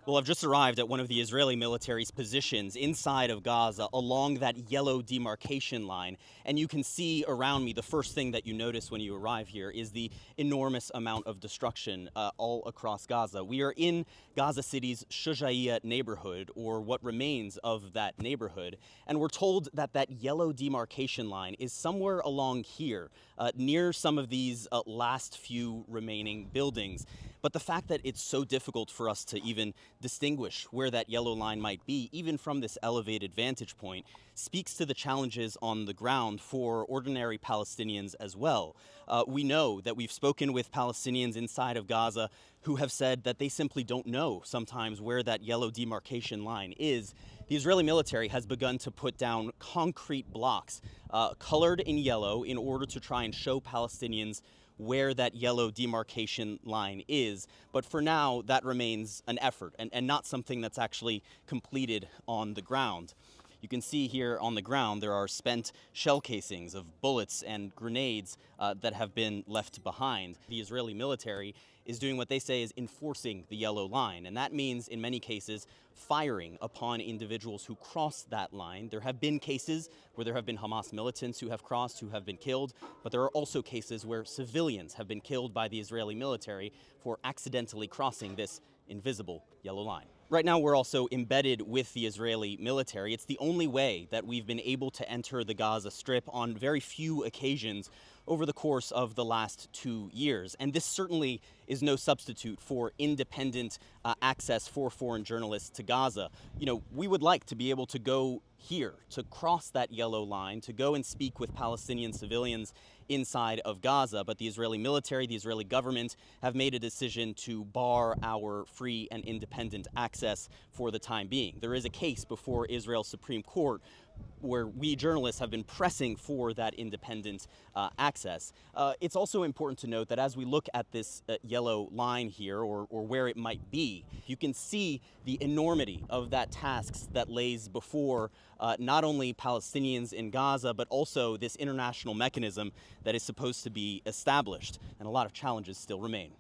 Well, I've just arrived at one of the Israeli military's positions inside of Gaza along that yellow demarcation line. And you can see around me, the first thing that you notice when you arrive here is the enormous amount of destruction all across Gaza. We are in Gaza City's Shujaiya neighborhood, or what remains of that neighborhood. And we're told that that yellow demarcation line is somewhere along here, near some of these last few remaining buildings. But the fact that it's so difficult for us to even distinguish where that yellow line might be, even from this elevated vantage point, speaks to the challenges on the ground for ordinary Palestinians as well. We know that we've spoken with Palestinians inside of Gaza who have said that they simply don't know sometimes where that yellow demarcation line is. The Israeli military has begun to put down concrete blocks colored in yellow in order to try and show Palestinians where that yellow demarcation line is. But for now, that remains an effort and not something that's actually completed on the ground. You can see here on the ground there are spent shell casings of bullets and grenades that have been left behind. The Israeli military is doing what they say is enforcing the yellow line, and that means in many cases firing upon individuals who cross that line. There have been cases where there have been Hamas militants who have crossed, who have been killed, but there are also cases where civilians have been killed by the Israeli military for accidentally crossing this invisible yellow line. Right now, we're also embedded with the Israeli military. It's the only way that we've been able to enter the Gaza Strip on very few occasions over the course of the last 2 years. And this certainly is no substitute for independent access for foreign journalists to Gaza. You know, we would like to be able to go here, to cross that yellow line, to go and speak with Palestinian civilians inside of Gaza. But the Israeli military, the Israeli government have made a decision to bar our free and independent access for the time being. There is a case before Israel's Supreme Court where we journalists have been pressing for that independent access. It's also important to note that as we look at this yellow line here, or where it might be, you can see the enormity of that task that lays before not only Palestinians in Gaza, but also this international mechanism that is supposed to be established. And a lot of challenges still remain.